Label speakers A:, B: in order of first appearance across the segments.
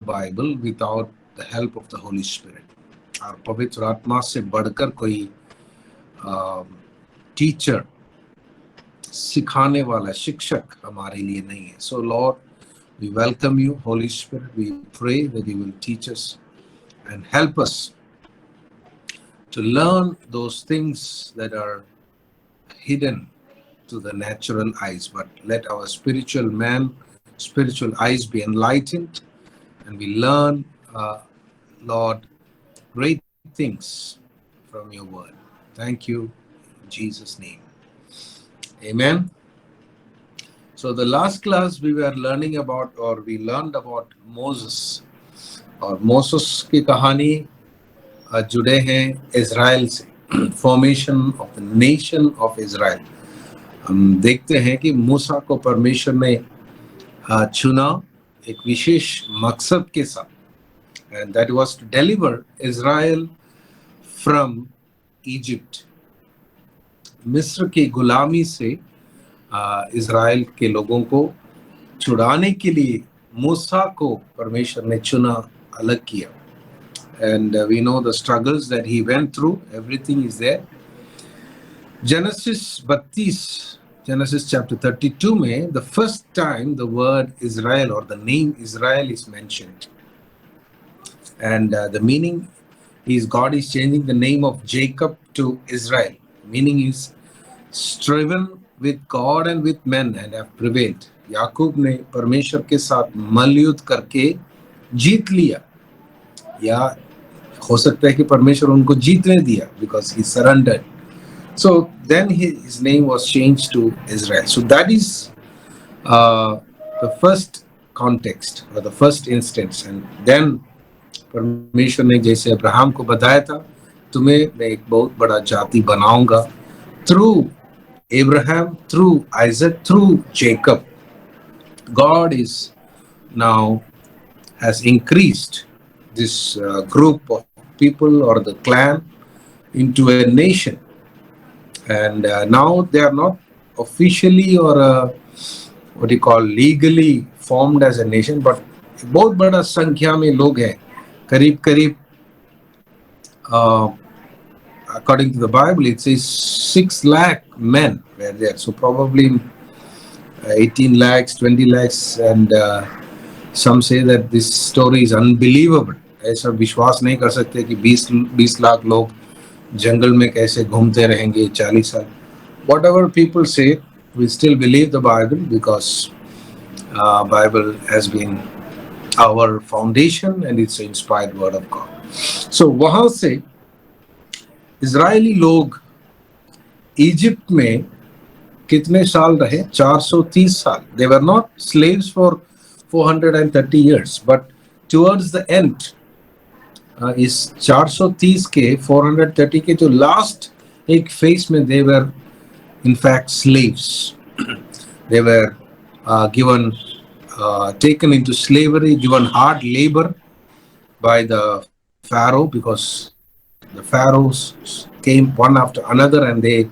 A: Bible without the help of the Holy Spirit. और पवित्र आत्मा से बढ़कर कोई टीचर, सिखाने वाला शिक्षक हमारे लिए नहीं है. So Lord, we welcome you, Holy Spirit. We pray that you will teach us and help us to learn those things that are hidden to the natural eyes, but let our spiritual eyes be enlightened, and we learn, Lord, great things from your word. Thank you, in Jesus' name. Amen. So the last class we were learning about, or we learned about Moses, और Moses की कहानी जुड़े हैं Israel से, formation of the nation of Israel. हम देखते हैं कि मूसा को परमेश्वर ने चुना एक विशेष मकसद के साथ, and that was to deliver Israel from Egypt. मिस्र की गुलामी से इज़राइल के लोगों को छुड़ाने के लिए मूसा को परमेश्वर ने चुना, अलग किया. And we know the struggles that he went through. Everything is there. Genesis 32, Genesis chapter 32 में the first time the word Israel or the name Israel is mentioned. And the meaning is God is changing the name of Jacob to Israel. Meaning is striven with God and with men and have prevailed. याकूब ने परमेश्वर के साथ मल्लयुद्ध करके जीत लिया, या हो सकता है कि परमेश्वर उनको जीतने दिया, because he surrendered. So then his name was changed to Israel. So that is the first context or the first instance. And then परमेश्वर ने जैसे अब्राहम को बताया था, तुम्हें मैं एक बहुत बड़ा जाति बनाऊंगा, through Abraham, through Isaac, through Jacob. God is now has increased this group of people or the clan into a nation. And now they are not officially or what you call legally formed as a nation, but बहुत बड़ा संख्या में लोग हैं, करीब करीब according to the Bible it says 6 lakh men were there. So probably 18 lakhs, 20 lakhs, and some say that this story is unbelievable. ऐसा विश्वास नहीं कर सकते कि 20 लाख लोग जंगल में कैसे घूमते रहेंगे 40 साल. Whatever people say, we still believe the Bible, because Bible has been our foundation and it's the inspired word of God. So वहां से इजरायली लोग इजिप्ट में कितने साल रहे? 430 साल. They were not slaves for 430 years, but towards the end, इस 430 के 430 के जो लास्ट एक फेज में they were in fact slaves. They were taken into slavery, given hard labor by the Pharaoh, because the pharaohs came one after another and they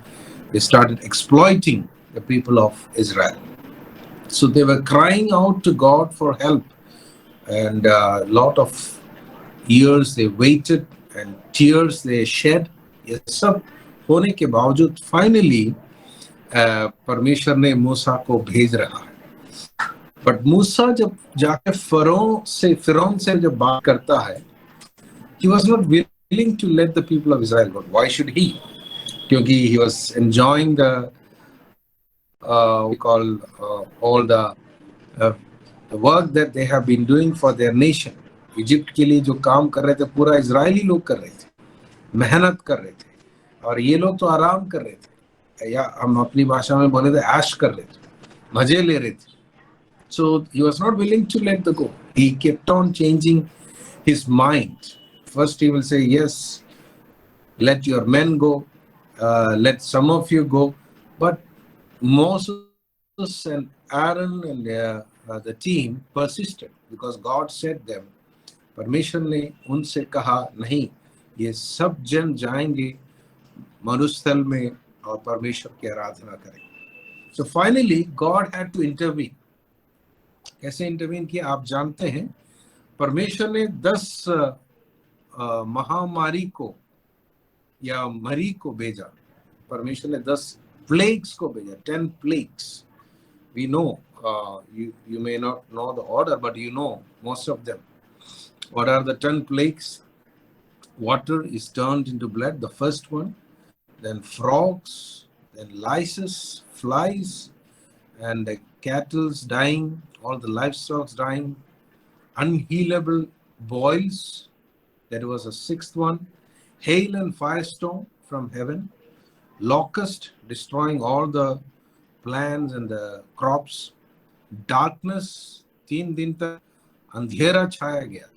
A: started exploiting the people of Israel. So they were crying out to God for help, and a lot of years they waited and tears they shed. ये सब होने के बावजूद finally परमेश्वर ने मूसा को भेज रहा है. बट मूसा जब जाके फिरौन से जब बात करता है, he was not willing to let the people of Israel go. Why should he? क्योंकि he was enjoying the all the work that they have been doing for their nation. Egypt के लिए जो काम कर रहे थे पूरा इजरायली लोग कर रहे थे, मेहनत कर रहे थे, और ये लोग तो आराम कर रहे थे, या हम अपनी भाषा में बोले तो ऐश कर रहे थे, मजे ले रहे थे. So he was not willing to let the go. He kept on changing his mind. First he will say, yes, let your men go, let some of you go. But Moses and Aaron and the team persisted, because God said them, परमेश्वर ने उनसे कहा नहीं, ये सब जन जाएंगे मरुस्थल में और परमेश्वर की आराधना करेंगे. So finally God had to intervene. कैसे इंटरवीन किया आप जानते हैं. परमेश्वर ने 10 महामारी को या मरी को भेजा। परमेश्वर ने 10 प्लेग्स को भेजा, 10 plagues. We know, you may not know the order, but you know most of them. What are the 10 plagues? Water is turned into blood, the first one. Then frogs, then lice, flies, and the cattle's dying, all the livestock's dying. Unhealable boils, that was a sixth one. Hail and firestorm from heaven. Locust, destroying all the plants and the crops. Darkness, 3 दिन तक अंधेरा छाया गया,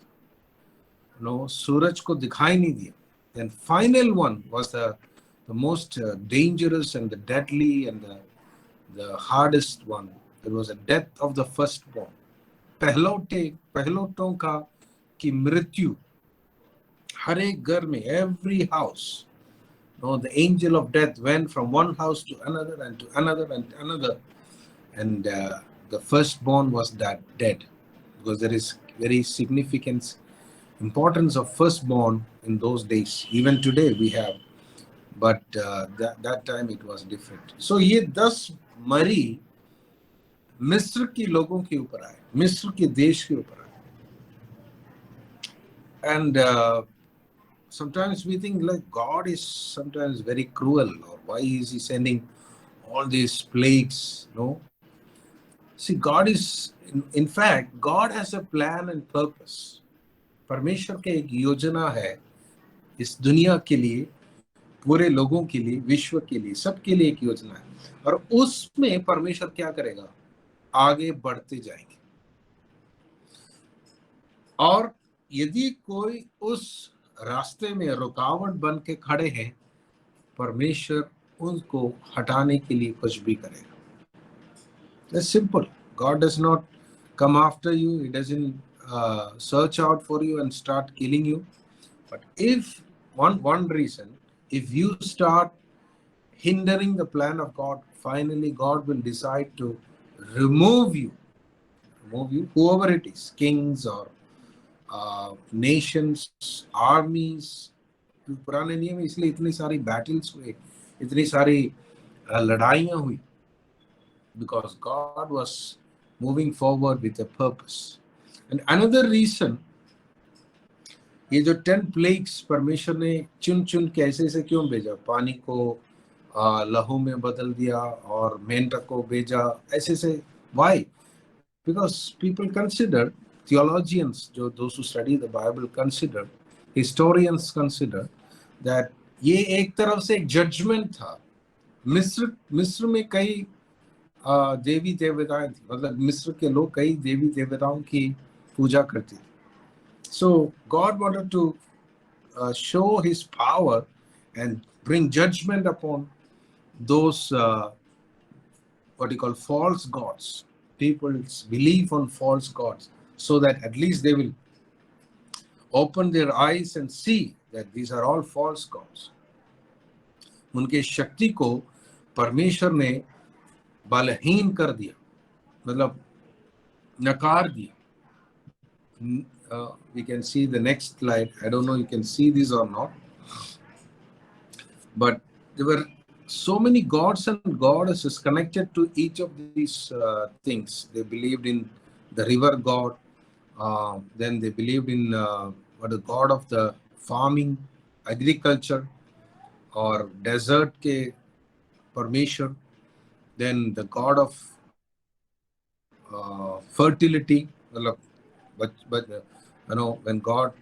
A: सूरज को दिखाई नहीं दिया. Then final one was the most dangerous and the deadly and the hardest one. It was the death of the firstborn. पहलोटों का की मृत्यु हर एक घर में, every house. The angel of death went from one house to another and to another and to another, and the firstborn was dead, because there is very significant importance of firstborn in those days. Even today we have, but that time it was different. So ये 10 मरी मिस्र के लोगों के ऊपर आए, मिस्र के देश के ऊपर आए. And sometimes we think like God is sometimes very cruel, or why is he sending all these plagues? No. See, God is, in fact, God has a plan and purpose. परमेश्वर के एक योजना है इस दुनिया के लिए, पूरे लोगों के लिए, विश्व के लिए, सबके लिए एक योजना है. और उसमें परमेश्वर क्या करेगा? आगे बढ़ते जाएंगे. और यदि कोई उस रास्ते में रुकावट बन के खड़े हैं, परमेश्वर उनको हटाने के लिए कुछ भी करेगा. That's simple. God does not come after you. He doesn't search out for you and start killing you. But if one reason, if you start hindering the plan of God, finally God will decide to remove you, whoever it is, kings or nations, armies. पुराने नियम में इसलिए इतनी सारी battles हुए, इतनी सारी लड़ाइयाँ हुई, because God was moving forward with a purpose. And another reason, ये जो 10 plagues परमेश्वर ने चुन के ऐसे क्यों भेजा? पानी को लहू में बदल दिया और मेंढक को भेजा, ऐसे. Why? Because people consider, theologians, those who study the Bible consider, historians consider that ये एक तरफ से एक judgment था. मिस्र में कई देवी देवताएं थी, मतलब मिस्र के लोग कई देवी देवताओं की पूजा करते थे. So God wanted to show his power and bring judgment upon those what you call false gods. People's belief on false gods, so that at least they will open their eyes and see that these are all false gods. उनके शक्ति को परमेश्वर ने बलहीन कर दिया, मतलब नकार दिया. We can see the next slide. I don't know you can see this or not, but there were so many gods and goddesses connected to each of these things. They believed in the river god, then they believed in the god of the farming, agriculture, or desert ke परमेश्वर, then the god of fertility, मतलब when God,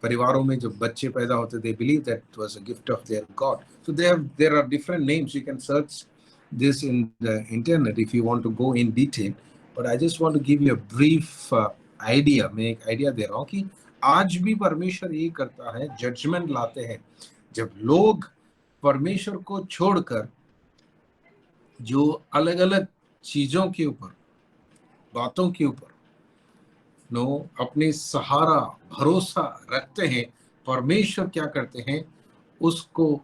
A: परिवारों में जब बच्चे पैदा होते, they believe that it was a gift of their God. So there are different names. You can search this in the internet if you want to go in detail. But I just want to give you a brief idea. मैं एक idea दे रहा हूँ कि आज भी परमेश्वर ये करता है, जजमेंट लाते हैं जब लोग परमेश्वर को छोड़कर जो अलग अलग चीजों के ऊपर, बातों के ऊपर अपने सहारा भरोसा रखते हैं. परमेश्वर क्या करते हैं? उसको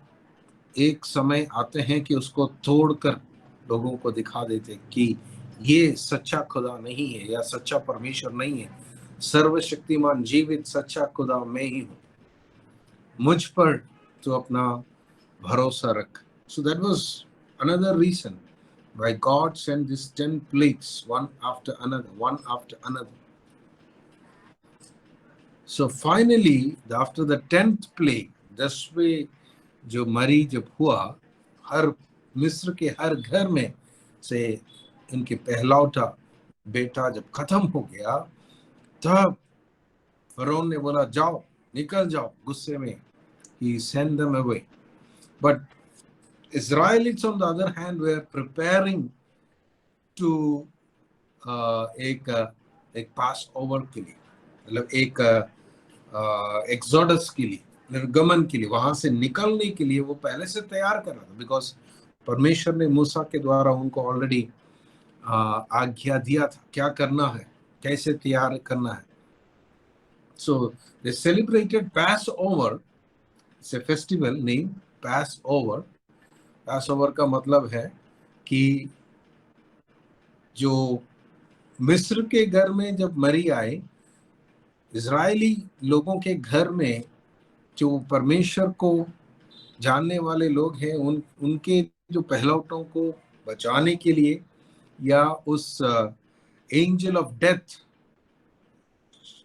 A: एक समय आते हैं कि उसको तोड़कर लोगों को दिखा देते कि ये सच्चा खुदा नहीं है या सच्चा परमेश्वर नहीं है. सर्वशक्तिमान जीवित सच्चा खुदा मैं ही हूँ, मुझ पर तो अपना भरोसा रख. So that was another reason why God sent these 10 plagues, one after another, one after another. So finally, after the 10th plague, 10वें जो मरी जब हुआ, हर मिस्र के हर घर में से इनके पहलौठा बेटा जब खत्म हो गया, तब फरोन ने बोला जाओ, निकल जाओ, गुस्से में. He sent them away. But Israelites on the other hand were preparing to एक पास ओवर के लिए, मतलब एक एक्सोडस के लिए, निर्गमन के लिए, वहां से निकलने के लिए वो पहले से तैयार कर रहा था. बिकॉज परमेश्वर ने मूसा के द्वारा उनको ऑलरेडी आज्ञा दिया था क्या करना है, कैसे तैयार करना है. So they celebrated Passover. It's a festival name Passover. Passover का मतलब है कि जो मिस्र के घर में जब मरी आए, इजरायली लोगों के घर में जो परमेश्वर को जानने वाले लोग हैं, उनके जो पहलौठों को बचाने के लिए या उस एंजल ऑफ डेथ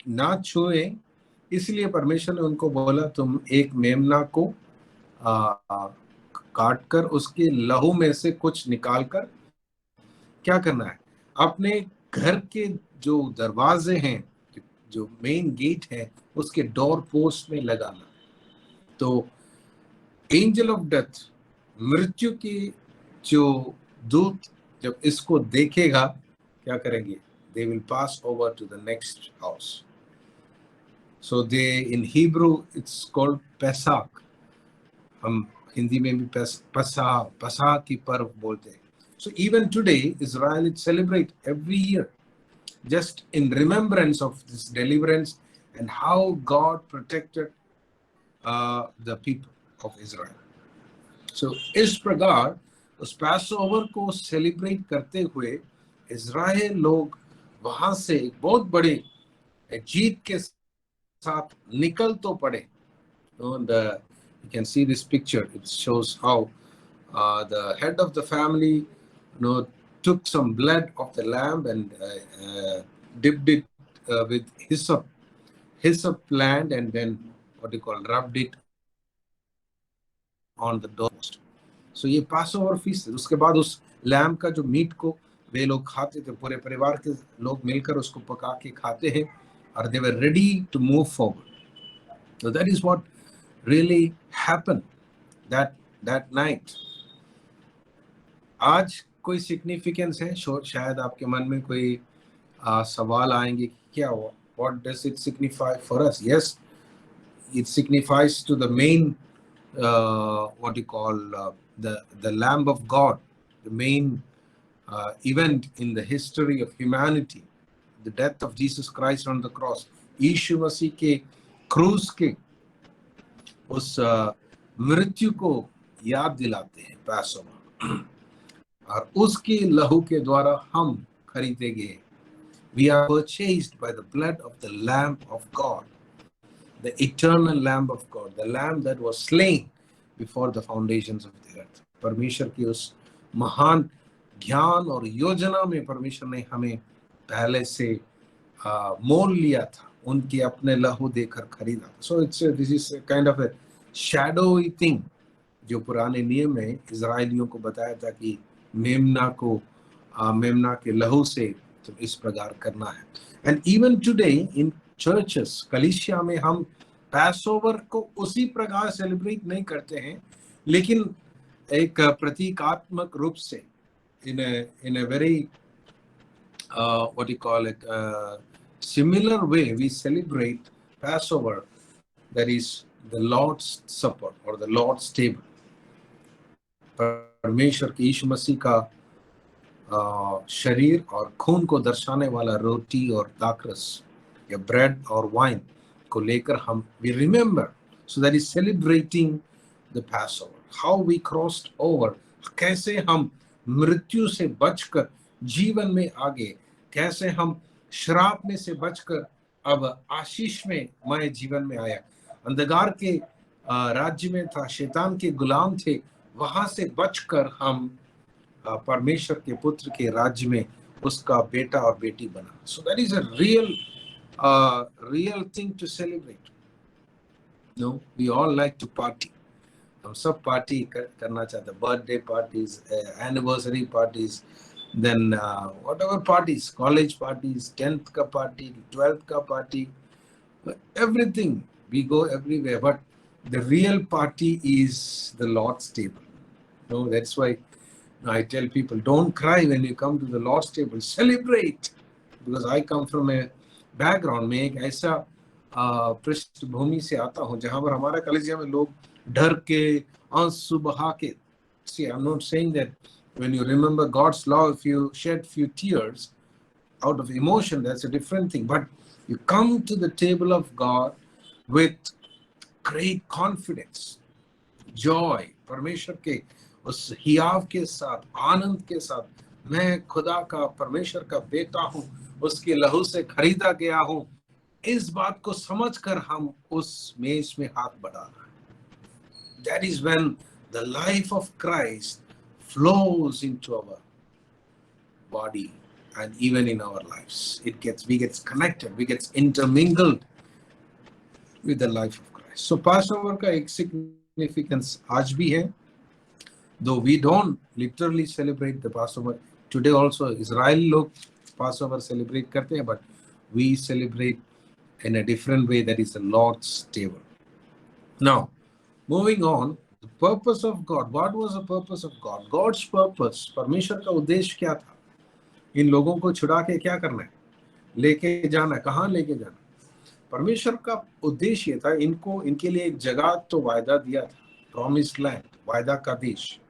A: ना छुए, इसलिए परमेश्वर ने उनको बोला तुम एक मेमना को काट कर उसके लहू में से कुछ निकालकर क्या करना है, अपने घर के जो दरवाजे हैं, जो मेन गेट है, उसके डोर पोस्ट में लगाना. तो एंजल ऑफ डेथ, मृत्यु की जो दूत जब इसको देखेगा, क्या करेंगे, they will pass over to the next house. So they in Hebrew it's called Pesach. हम हिंदी में भी पसाह की पर्व बोलते हैं. So even today, Israelites celebrate every year just in remembrance of this deliverance and how God protected the people of Israel. So इस प्रकार उस पैसओवर को सेलिब्रेट करते हुए इज़राइल लोग वहां से एक बहुत बड़े जीत के साथ निकल तो पड़े. And you can see this picture. It shows how the head of the family took some blood of the lamb and dipped it with hyssop plant, and then rubbed it on the doorpost. So ये Passover feast है. उसके बाद उस lamb का जो meet को वे लोग खाते थे, पूरे परिवार के लोग मिलकर उसको पका के खाते हैं, और they were ready to move forward. So that is what really happened that night. आज कोई सिग्निफिकेंस है? शायद आपके मन में कोई सवाल आएंगे कि क्या हुआ, what does it signify for us? Yes, it signifies to the main the Lamb of God, the main event in the history of humanity, the death of Jesus Christ on the cross. यीशु मसीह के क्रूस के उस मृत्यु को याद दिलाते हैं पैसोवर, और उसके लहू के द्वारा हम खरीदे गए. We are purchased by the blood of the Lamb of God, the eternal Lamb of God, the Lamb that was slain before the foundations of the earth. परमेश्वर की उस महान ज्ञान और योजना में परमेश्वर ने हमें पहले से मोल लिया था, उनके अपने लहू देकर खरीदा था. So this is a kind of a shadowy thing जो पुराने नियम में इजराइलियों को बताया था कि मेमना के लहू से तो इस प्रकार करना है. And even today in churches, कलीसिया में हम पैसओवर को उसी प्रकार सेलिब्रेट नहीं करते हैं, लेकिन एक प्रतीकात्मक रूप से in a very similar way we celebrate Passover, that is the Lord's Supper or the Lord's table. परमेश्वर के यीशु मसीह का शरीर और खून को दर्शाने वाला रोटी और दाखरस या ब्रेड और वाइन को लेकर हम we remember. So that is celebrating the Passover, how we crossed over, कैसे हम मृत्यु से बचकर जीवन में आगे, कैसे हम श्राप में से बचकर अब आशीष में मैं जीवन में आया। अंधकार के राज्य में था, शैतान के गुलाम थे, वहां से बचकर हम परमेश्वर के पुत्र के राज्य में उसका बेटा और बेटी बना। So that is a real thing to celebrate. No, we all like to party. हम सब पार्टी करना चाहते हैं, birthday parties, anniversary parties, then whatever parties, college parties, 10th का पार्टी, 12th का party, everything, we go everywhere, but the real party is the Lord's table. No, that's why I tell people, don't cry when you come to the Lord's table, celebrate, because I come from a background में एक ऐसा पृष्ठभूमि से आता हूँ जहाँ पर हमारा कॉलेजिया में लोग डर के आंसू बहा के, see, I'm not saying that when you remember God's law, if you shed few tears out of emotion, that's a different thing, but you come to the table of God with great confidence, joy, परमेश्वर के उस हियाव के साथ, आनंद के साथ, मैं खुदा का, परमेश्वर का बेटा हूं, उसके लहू से खरीदा गया हूं, इस बात को समझकर हम उस मेज में हाथ बढ़ाना है। That is when the life of Christ flows into our body and even in our lives. We get connected, we get intermingled with the life of Christ. So Passover का एक significance आज भी है, though we don't literally celebrate the Passover. Today also Israeli लोग Passover celebrate करते हैं, but we celebrate in a different way, that is the Lord's table. Now, moving on, the purpose of God. What was the purpose of God? God's purpose, परमेश्वर का उद्देश्य क्या था? इन लोगों को छुड़ा के क्या करना है? लेके जाना, कहाँ लेके जाना? परमेश्वर का उद्देश्य था, इनको, इनके लिए एक जगह तो वायदा दिया था, प्रॉमिस्ड लैंड, वायदा का देश,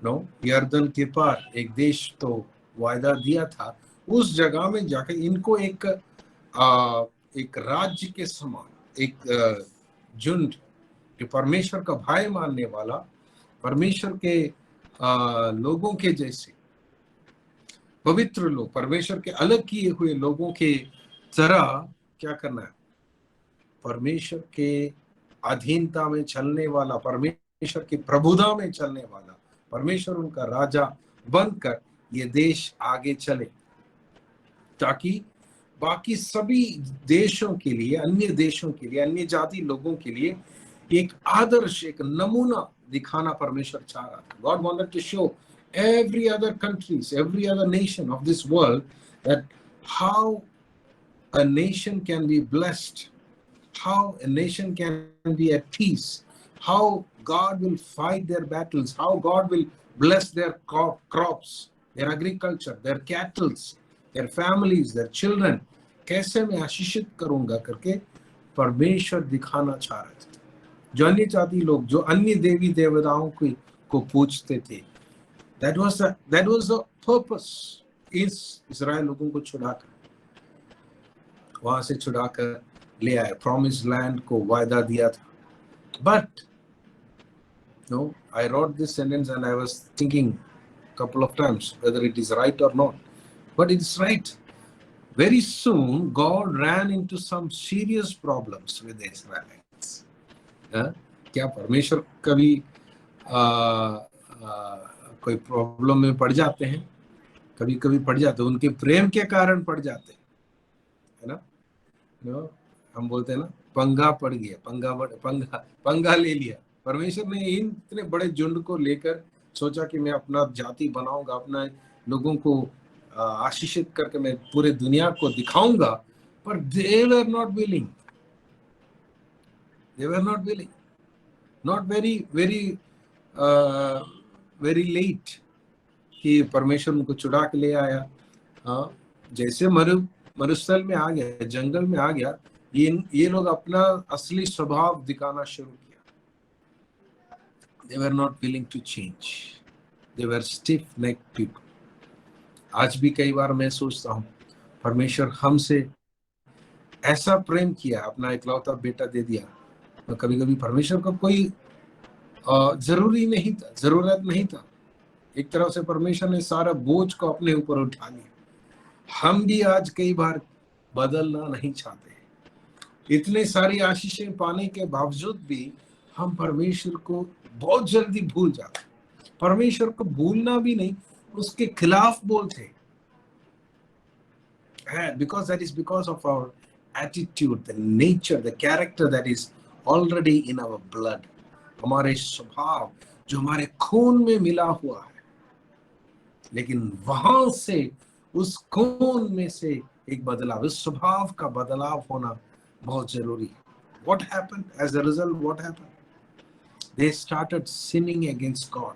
A: नो, यर्दन के पार एक देश तो वायदा दिया था। उस जगह में जाकर इनको एक राज्य के समान, एक झुंड जो परमेश्वर का भय मानने वाला, परमेश्वर के लोगों के जैसे पवित्र लोग, परमेश्वर के अलग किए हुए लोगों के तरह क्या करना है? परमेश्वर के अधीनता में चलने वाला, परमेश्वर की प्रभुता में चलने वाला, परमेश्वर उनका राजा बनकर ये देश आगे चले, ताकि बाकी सभी देशों के लिए, अन्य देशों के लिए, अन्य जाति लोगों के लिए एक आदर्श, एक नमूना दिखाना परमेश्वर चाह रहा था। God wanted to show every other countries, every other nation of this world that how a nation can be blessed, how a nation can be at peace, how God will fight their battles, how God will bless their crops, their agriculture, their cattle, their families, their children, कैसे मैं आशीषित करूंगा करके परमेश्वर दिखाना चाह रहे थे। जो अन्य जाति लोग, जो अन्य देवी देवताओं को पूजते थे, that was the purpose, इस इस्राएल लोगों को छुड़ाकर, वहां से छुड़ाकर ले आए, प्रॉमिस्ड लैंड को वायदा दिया था। But no, I wrote this sentence and I was thinking a couple of times whether it is right or not, but it's right. Very soon God ran into some serious problems with the Israelites. क्या परमेश्वर कभी कोई problem में पड़ जाते हैं? कभी कभी पड़ जाते हैं, उनके प्रेम के कारण पड़ जाते हैं, है ना? हम बोलते हैं ना, पंगा पड़ गया, पंगा ले लिया। परमेश्वर ने इतने बड़े झुंड को लेकर सोचा कि मैं अपना जाति बनाऊंगा, अपना लोगों को आशीषित करके मैं पूरे दुनिया को दिखाऊंगा, पर they were not willing, not very late कि परमेश्वर उनको छुड़ा के ले आया। जैसे मरुस्थल में आ गया, जंगल में आ गया, ये लोग अपना असली स्वभाव दिखाना शुरू किया। They were not willing to change. They were stiff-necked people. आज भी कई बार मैं सोचता हूँ, परमेश्वर हमसे ऐसा प्रेम किया, अपना इकलौता बेटा दे दिया, तो कभी कभी परमेश्वर को कोई जरूरत नहीं था। एक तरह से परमेश्वर ने सारा बोझ को अपने ऊपर उठा लिया। हम भी आज कई बार बदलना नहीं चाहते। इतने सारी आशीषें पाने के बावजूद भी हम परमेश्वर को बहुत जल्दी भूल जाते। परमेश्वर को भूलना भी नहीं, उसके खिलाफ बोलते हैं, because that is because of our attitude, the nature, the character that is already in our blood. हमारे स्वभाव जो हमारे खून में मिला हुआ है, लेकिन वहां से, उस खून में से एक बदलाव, उस स्वभाव का बदलाव होना बहुत जरूरी है। What happened as a result? What happened? They started sinning against God.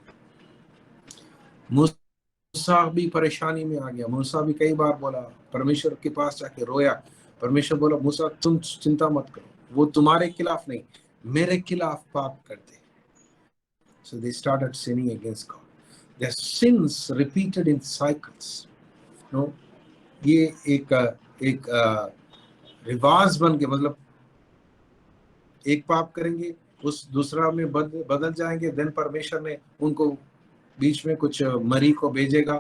A: मूसा भी परेशानी में आ गया। मूसा भी कई बार बोला, परमेश्वर के पास जाके रोया। परमेश्वर बोला, मूसा तुम चिंता मत करो, वो तुम्हारे खिलाफ नहीं, मेरे खिलाफ पाप करते। So they started sinning against God. Their sins repeated in cycles. No, ये एक रिवाज बन के, मतलब एक पाप करेंगे, उस दूसरा में बदल जाएंगे। देन परमेश्वर ने उनको बीच में कुछ मरी को भेजेगा,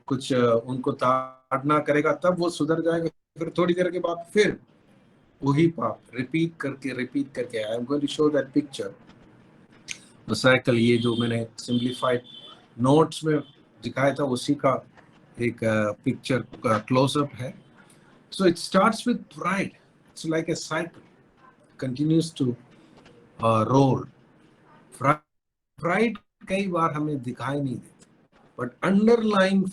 A: कुछ उनको ताड़ना करेगा, तब वो सुधर जाएंगे। फिर थोड़ी देर के बाद फिर वही पाप रिपीट करके। I am going to show that picture, the cycle. ये जो मैंने सिंप्लीफाइड नोट्स में दिखाया था, उसी का एक पिक्चर का क्लोजअप है। So it starts with pride, it's like a cycle, continues to roll. Pride कई बार हमें दिखाई नहीं देती, बट अंडरलाइन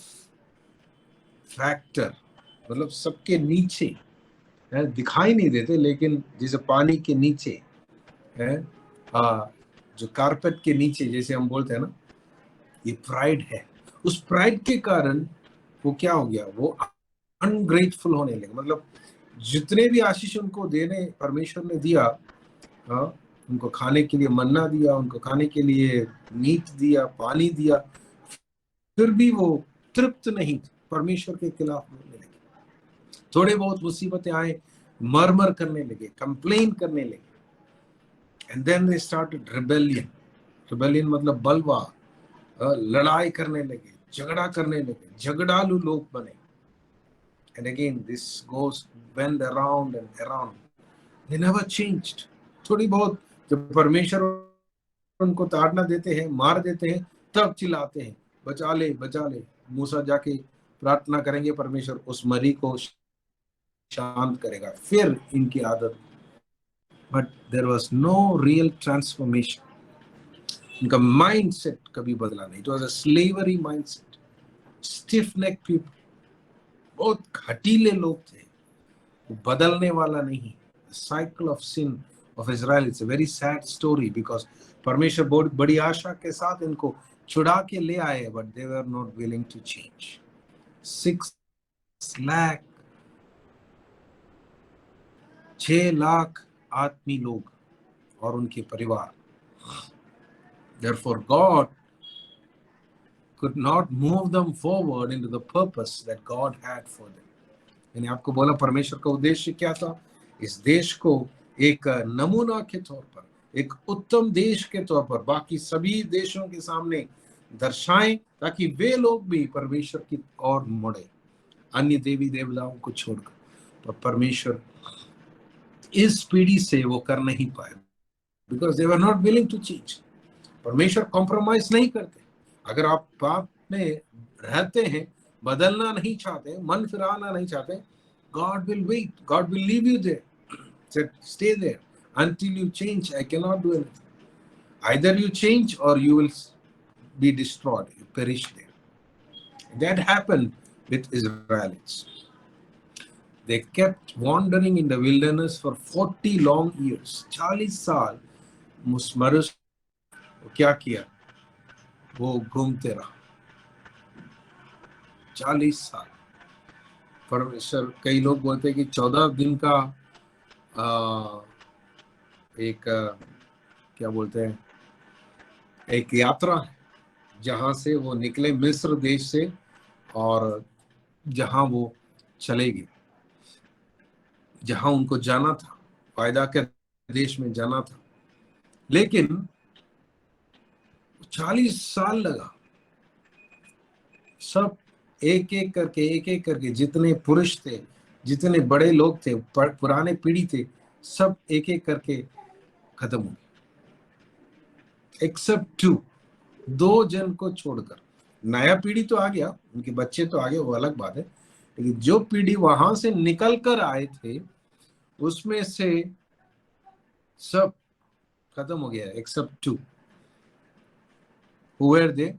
A: फैक्टर, मतलब सबके नीचे है, दिखाई नहीं देते, लेकिन जैसे पानी के नीचे है, जो कारपेट के नीचे जैसे हम बोलते हैं ना, ये प्राइड है। उस प्राइड के कारण वो क्या हो गया, वो अनग्रेटफुल होने लगे। मतलब जितने भी आशीष उनको देने परमेश्वर ने दिया, उनको खाने के लिए मन्ना दिया, उनको खाने के लिए मीट दिया, पानी दिया, फिर भी वो तृप्त नहीं, परमेश्वर के खिलाफ बोलने लगे। थोड़े बहुत मुसीबतें आए, मरमर करने लगे, कंप्लेन करने लगे। And then they started rebellion. Rebellion मतलब बलवा, लड़ाई करने लगे, झगड़ा करने लगे, झगड़ालू लोग बने। And again this goes went around and around, they never changed. थोड़ी बहुत जब परमेश्वर उनको ताड़ना देते हैं, मार देते हैं, तब चिल्लाते हैं, बचा ले बचा ले। मूसा जाके प्रार्थना करेंगे, परमेश्वर उस मरी को शांत करेगा, फिर इनकी आदत। But there was no real transformation. इनका माइंडसेट कभी बदला नहीं। It was a slavery mindset, stiff neck people, बहुत घटीले लोग थे, वो बदलने वाला नहीं। Cycle of sin of Israel, it's a very sad story, because परमेश्वर बहुत बड़ी आशा के साथ इनको छुड़ा के ले आए, but they were not willing to change. 6 lakh आदमी लोग और उनके परिवार। Therefore, God could not move them forward into the purpose that God had for them. मैंने आपको बोला परमेश्वर का उद्देश्य क्या था, इस देश को एक नमूना के तौर पर, एक उत्तम देश के तौर पर बाकी सभी देशों के सामने दर्शाएं, ताकि वे लोग भी परमेश्वर की ओर मुड़े, अन्य देवी देवताओं को छोड़कर। तो परमेश्वर इस पीढ़ी से वो कर नहीं पाए, because they were not willing to change. परमेश्वर कॉम्प्रोमाइज नहीं करते। अगर आप पाप में रहते हैं, बदलना नहीं चाहते, मन फिराना नहीं चाहते, God will wait. God will leave you there. Said, stay there until you change. I cannot do anything. Either you change or you will be destroyed, you perish there. That happened with Israelites. They kept wandering in the wilderness for 40 long years. 40 साल मुसमरस क्या किया, वो घूमते रहा 40 साल। परमेश्वर, कई लोग बोलते हैं कि 14 दिन का एक क्या बोलते हैं, एक यात्रा है, जहां से वो निकले मिस्र देश से, और जहां वो चले गए, जहां उनको जाना था, वायदा के देश में जाना था। लेकिन 40 साल लगा। सब एक एक करके जितने पुरुष थे, जितने बड़े लोग थे, पुराने पीढ़ी थे, सब एक एक करके खत्म हो गए, एक्सेप्ट टू, 2 जन को छोड़कर। नया पीढ़ी तो आ गया, उनके बच्चे तो आ गए, वो अलग बात है, लेकिन जो पीढ़ी वहां से निकल कर आए थे उसमें से सब खत्म हो गया, except two. Who were they?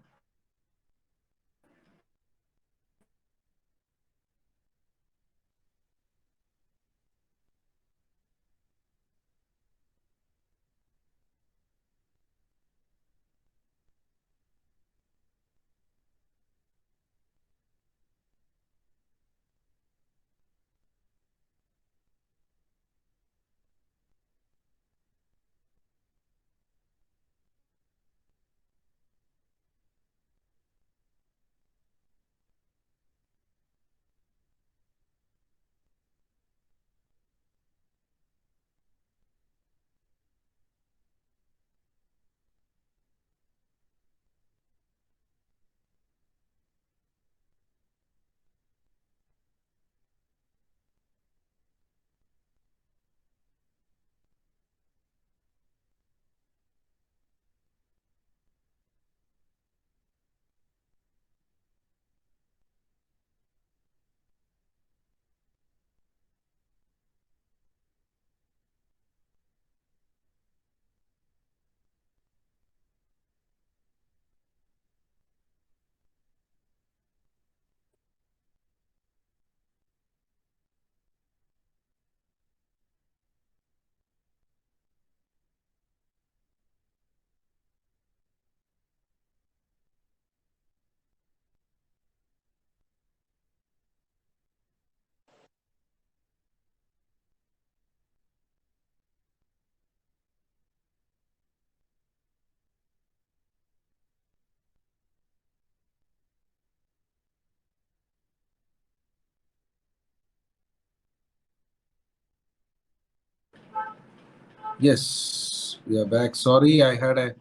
A: Yes, we are back. Sorry, I had a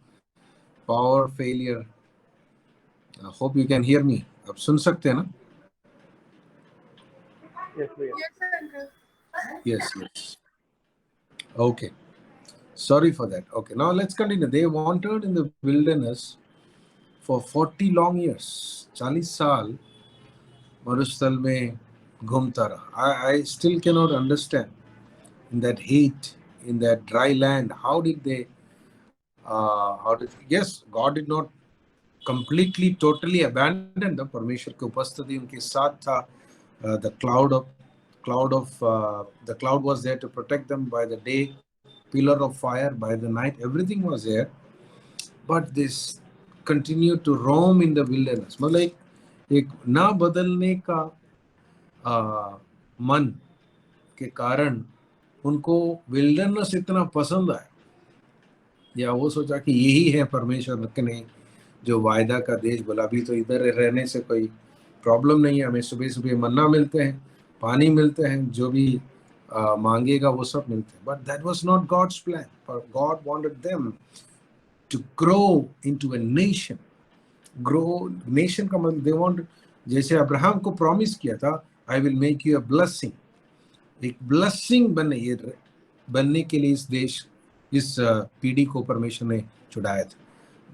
A: power failure. I hope you can hear me. अब सुन सकते हैं ना?
B: Yes, we are.
C: Yes, uncle.
A: Yes, yes. Okay. Sorry for that. Okay, now let's continue. They wandered in the wilderness for 40 long years. 40 साल मरुस्थल में घूमता रहा. I still cannot understand, in that heat, in that dry land, how did they, yes, God did not completely, totally abandon them. परमेश्वर की उपस्थिति उनके साथ था. The cloud was there to protect them by the day, pillar of fire by the night, everything was there. But this continued to roam in the wilderness. मतलब एक ना बदलने का मन के कारण उनको विल्डरनेस इतना पसंद आया, या वो सोचा कि यही है परमेश्वर के नहीं जो वायदा का देश बोला. अभी तो इधर रहने से कोई प्रॉब्लम नहीं है, हमें सुबह सुबह मन्ना मिलते हैं, पानी मिलते हैं, जो भी मांगेगा वो सब मिलते हैं. But that was not God's plan. God wanted them to grow into a nation. Grow, nation का मतलब दे वांट, जैसे अब्राहम को प्रॉमिस किया था, I will make you a blessing. एक ब्लेसिंग बनने के लिए इस देश, इस पीढ़ी को परमेश्वर ने छुड़ाया था.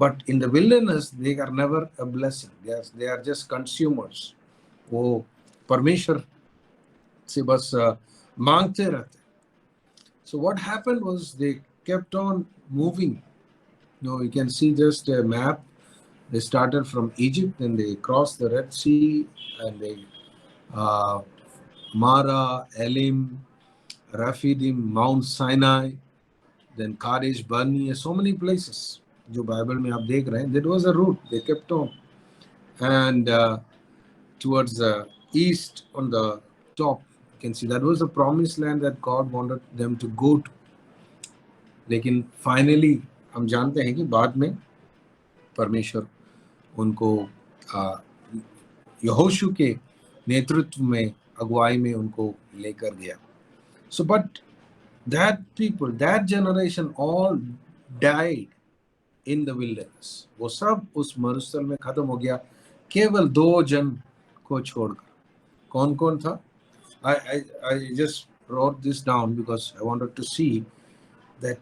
A: But in the wilderness, they are never a blessing. They are just consumers. वो परमेश्वर से बस मांगते रहते. So what happened was they kept on moving. You can see just a map. They started from Egypt, and they crossed the Red Sea, and they uh, Mara, Elim, Raphidim, Mount Sinai, then Kadesh, Barnea, so many places. जो Bible में आप देख रहे हैं, that was a route they kept on. And towards the east on the top, you can see that was the promised land that God wanted them to go to. लेकिन finally हम जानते हैं कि बाद में परमेश्वर उनको यहोशू के नेतृत्व में, अगुवाई में उनको लेकर गया. So but that people, that generation all died in the wilderness. वो सब उस मरुस्थल में खत्म हो गया, केवल 2 जन को छोड़कर. कौन कौन था? I just wrote this down because I wanted to see that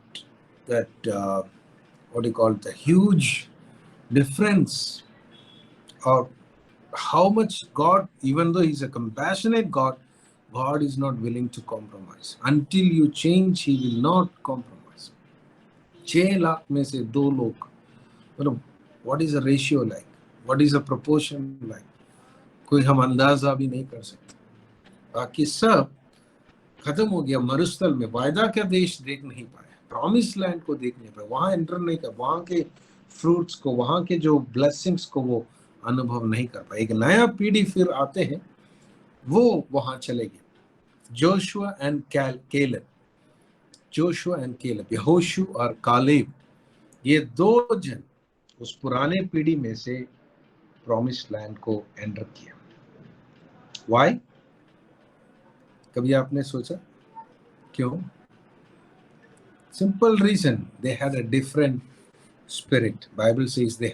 A: what do you call it, the huge difference, or how much God, even though He's a compassionate God, God is not willing to compromise. Until you change, He will not compromise. 6 lakh में से 2 लोग, मतलब what is a ratio like? What is a proportion like? कोई हम अंदाजा भी नहीं कर सकते. बाकी सब खत्म हो गया मरुस्थल में. वायदा का देश देख नहीं पाए, प्रॉमिस लैंड को देख नहीं पाए, वहां एंटर नहीं कर, वहां के फ्रूट्स को, वहां के जो ब्लेसिंग्स को वो अनुभव नहीं कर पाए. एक नया पीढ़ी फिर आते हैं, वो वहां चले गए. Joshua and Caleb, Joshua and Caleb, यहोशू और कालेब, ये 2 जन उस पुराने पीढ़ी में से प्रॉमिस लैंड को एंटर किया. वाई? कभी आपने सोचा क्यों? Simple reason, they had a different spirit. Bible says they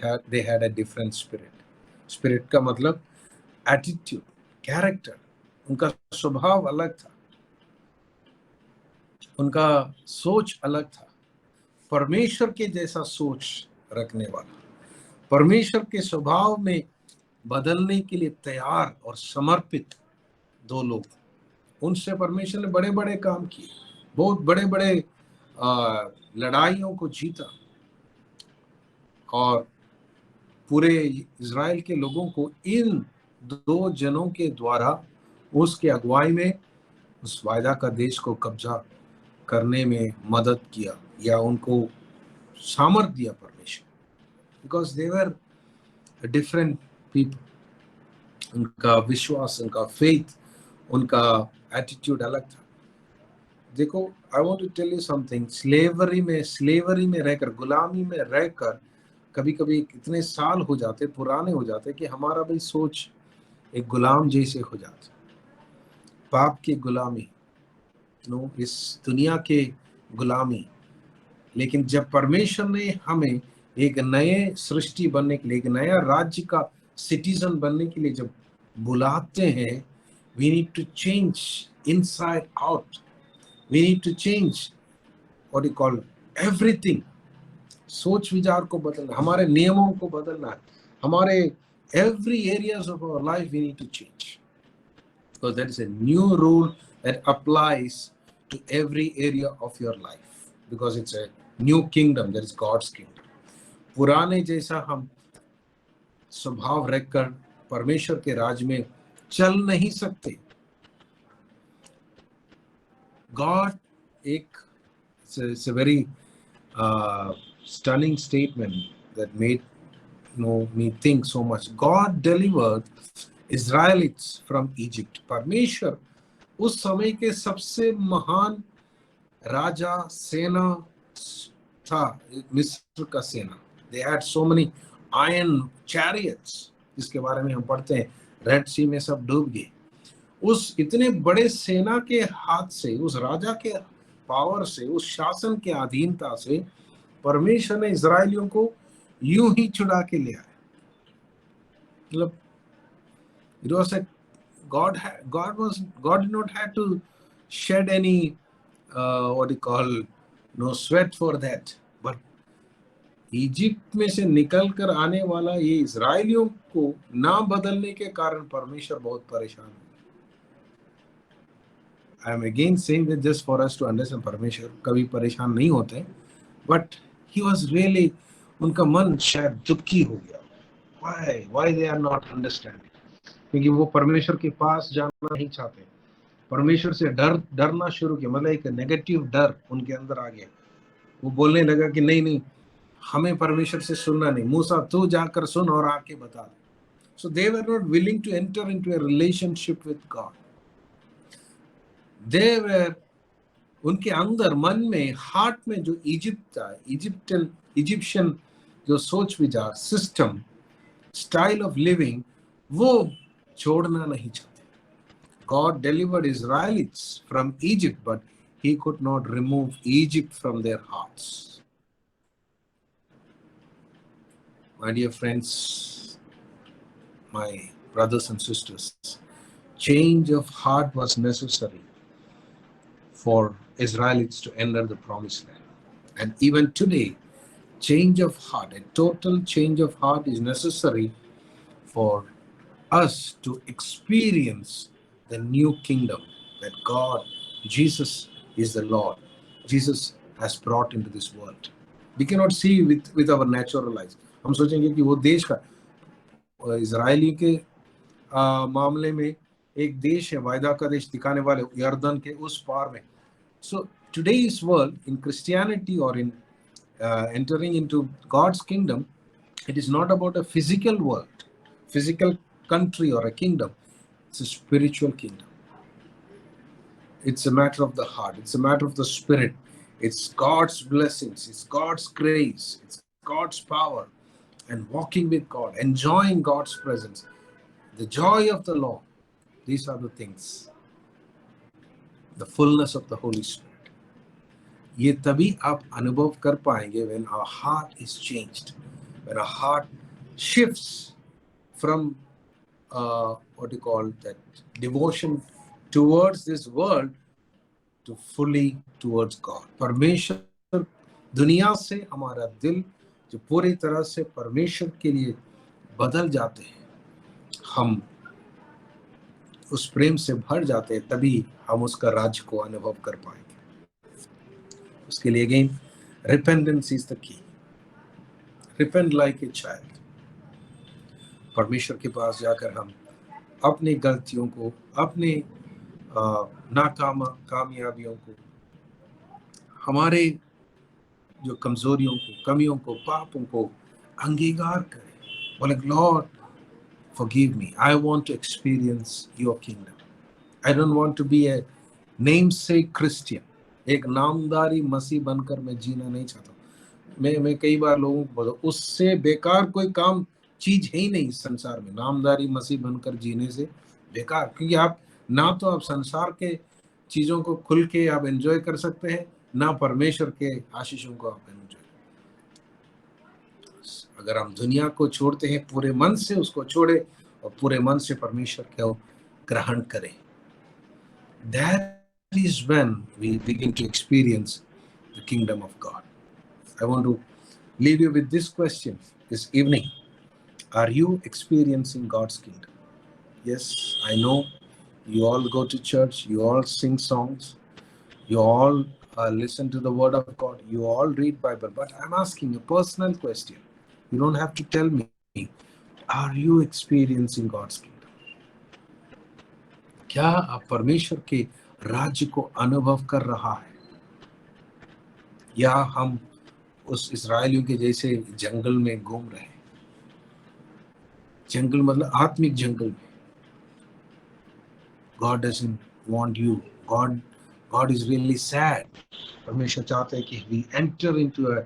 A: had a different spirit. Spirit का मतलब एटीट्यूड, कैरेक्टर. उनका स्वभाव अलग था, उनका सोच अलग था. परमेश्वर के जैसा सोच रखने वाला, परमेश्वर के स्वभाव में बदलने के लिए तैयार और समर्पित 2 लोग. उनसे परमेश्वर ने बड़े बड़े काम किए, बहुत बड़े बड़े लड़ाइयों को जीता, और पूरे इज़राइल के लोगों को इन 2 जनों के द्वारा उसके अगुवाई में उस वायदा का देश को कब्जा करने में मदद किया, या उनको सामर्थ दिया परमेश्वर. Because they were different people. उनका विश्वास, उनका फेथ, उनका एटीट्यूड अलग था. देखो, I want to tell you something. Slavery में रहकर, गुलामी में रहकर, कभी कभी इतने साल हो जाते, पुराने हो जाते कि हमारा भी सोच एक गुलाम जैसे हो जाते. पाप की गुलामी, इस दुनिया के गुलामी. लेकिन जब परमेश्वर ने हमें एक नए सृष्टि बनने के लिए, एक नया राज्य का सिटीजन बनने के लिए जब बुलाते हैं, we need to change inside out. We need to change what you call everything. सोच विचार को बदलना, हमारे नियमों को बदलना, हमारे every areas of our life we need to change, because there is a new rule that applies to every area of your life, because it's a new kingdom, that is God's kingdom. पुराने जैसा हम स्वभाव रखकर परमेश्वर के राज में चल नहीं सकते. God, it's a very stunning statement that made me think so much. God delivered Israelites from Egypt. परमेश्वर उस समय के सबसे महान राजा, सेना था मिस्र का सेना. They had so many iron chariots, जिसके बारे में हम पढ़ते हैं रेड सी में सब डूब गए. उस इतने बड़े सेना के हाथ से, उस राजा के पावर से, उस शासन के अधीनता से परमेश्वर ने इजराइलियों को यूं ही छुड़ा के ले आए. मतलब it was a God did not have to shed any what you call no sweat for that, but Egypt में से निकल कर आने वाला ये इजराइलियों को ना बदलने के कारण परमेश्वर बहुत परेशान है. I am again saying that just for us to understand, परमेश्वर कभी परेशान नहीं होते, बट ही वाज रियली, उनका मन शायद दुखी हो गया. Why they are not understanding, क्योंकि वो परमेश्वर के पास जाना नहीं चाहते. परमेश्वर से डरना शुरू किया, मतलब एक नेगेटिव डर उनके अंदर आ गया. वो बोलने लगा कि नहीं नहीं, हमें परमेश्वर से सुनना नहीं, मूसा तू जाकर सुन और आके बता. So they were not willing to enter into a relationship with God. They were, उनके अंदर, मन में, हार्ट में जो इजिप्ट था, इजिप्शियन जो सोच विचार, सिस्टम, स्टाइल ऑफ लिविंग, वो छोड़ना नहीं चाहते. God delivered Israelites from Egypt, but he could not remove Egypt from their hearts. My dear friends, my brothers and sisters, change of heart was necessary for Israelites to enter the promised land. And even today, change of heart, a total change of heart is necessary for us to experience the new kingdom that God, Jesus is the Lord. Jesus has brought into this world. We cannot see with our natural eyes. हम सोचेंगे कि वो देश का Israeli के मामले में एक देश है, वायदा का देश दिखाने वाले यर्दन के उस पार में. So today's world in Christianity or in entering into God's kingdom, it is not about a physical world, physical country or a kingdom. It's a spiritual kingdom. It's a matter of the heart. It's a matter of the spirit. It's God's blessings. It's God's grace. It's God's power. And walking with God, enjoying God's presence, the joy of the Lord. These are the things. The fullness of the Holy Spirit. ये तभी आप अनुभव कर पाएंगे when our heart is changed, when our heart shifts from what you call that devotion towards this world to fully towards God. परमेश्वर दुनिया से हमारा दिल जो पूरी तरह से परमेश्वर के लिए बदल जाते हैं, हम उस प्रेम से भर जाते हैं, तभी हम उसका राज्य को अनुभव कर पाएंगे. उसके लिए again repentance is the key. Repent like a child. परमेश्वर के पास जाकर हम अपनी गलतियों को, अपने कामयाबियों को, हमारे जो कमजोरियों को, कमियों को, पापों को अंगीकार करें. बोले Lord, forgive me. I want to experience your kingdom. I don't want to be a namesake Christian. एक नामदारी मसीह बनकर मैं जीना नहीं चाहता. मैं कई बार लोगों को बोलता, उससे बेकार कोई काम चीज है ही नहीं संसार में. नामदारी मसीह बनकर जीने से बेकार, क्योंकि आप ना तो आप संसार के चीजों को खुल के आप एंजॉय कर सकते हैं, ना परमेश्वर के आशीषों को आप एंजॉय. अगर हम दुनिया को छोड़ते हैं, पूरे मन से उसको छोड़े और पूरे मन से परमेश्वर को ग्रहण करें. That is when we begin to experience the kingdom of God. I want to leave you with this question this evening. Are you experiencing God's kingdom? Yes, I know you all go to church, you all sing songs, you all listen to the word of God, you all read Bible, but I'm asking a personal question. You don't have to tell me. Are you experiencing God's kingdom? क्या आप परमेश्वर के राज्य को अनुभव कर रहा है, या हम उस इस्राएलियों के जैसे जंगल में घूम रहे हैं? जंगल मतलब आत्मिक जंगल में. God doesn't want you. God is really sad. परमेश्वर चाहते हैं कि we enter into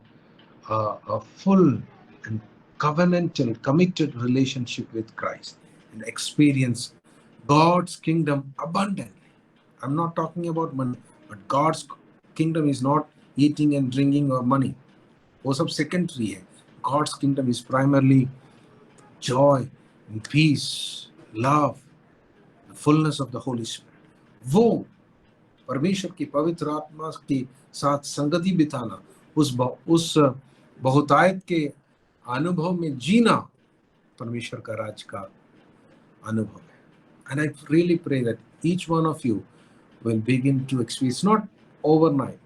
A: a full and covenantal, committed relationship with Christ and experience God's kingdom abundantly. I'm not talking about money, but God's kingdom is not eating and drinking or money. वो सब secondary है. God's kingdom is primarily joy and peace, love, the fullness of the Holy Spirit. वो परमेश्वर की पवित्र आत्मा के साथ संगति बिताना, उस बहुतायत के अनुभव में जीना परमेश्वर का राज का अनुभव है. And I really pray that each one of you will begin to experience, not overnight.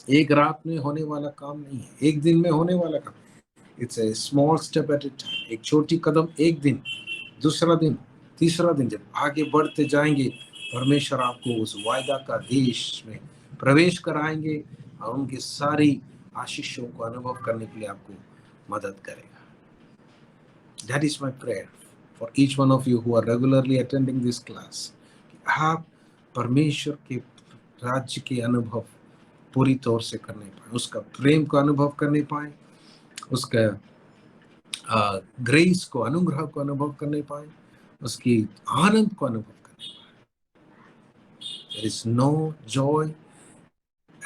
A: एक रात में होने वाला काम नहीं है, एक दिन में होने वाला काम. It's a small step at a time. एक छोटी कदम, एक दिन, दूसरा दिन, तीसरा दिन, जब आगे बढ़ते जाएंगे, परमेश्वर आपको उस वायदा का देश में प्रवेश कराएंगे और उनके सारी आशीषों को अनुभव करने के लिए आपको मदद करेगा. That is my prayer for each one of you who are regularly attending this class. आप परमेश्वर के राज्य के अनुभव पूरी तौर से करने पाए, उसका प्रेम को अनुभव करने पाए, उसका ग्रेस को, अनुग्रह को अनुभव करने पाए, उसकी आनंद को अनुभव करने पाए. There is no joy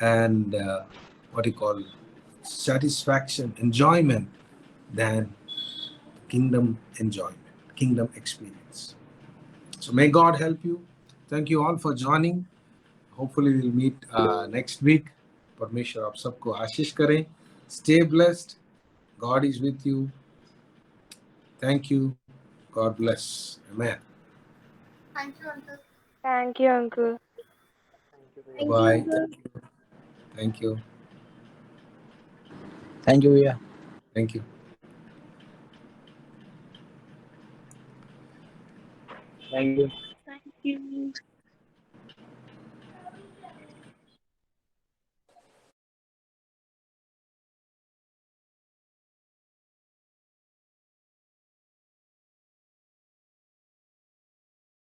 A: and what you call satisfaction, enjoyment than kingdom enjoyment, kingdom experience. So may God help you. Thank you all for joining. Hopefully we'll meet next week. परमेश्वर आप सबको आशीष करें. Stay blessed. God is with you. Thank you. God bless. Amen.
B: Thank you, Uncle.
C: Thank you, Uncle.
A: Bye. Thank you.
D: Thank you, भैया.
A: Thank you.
D: Thank you.
C: Thank you.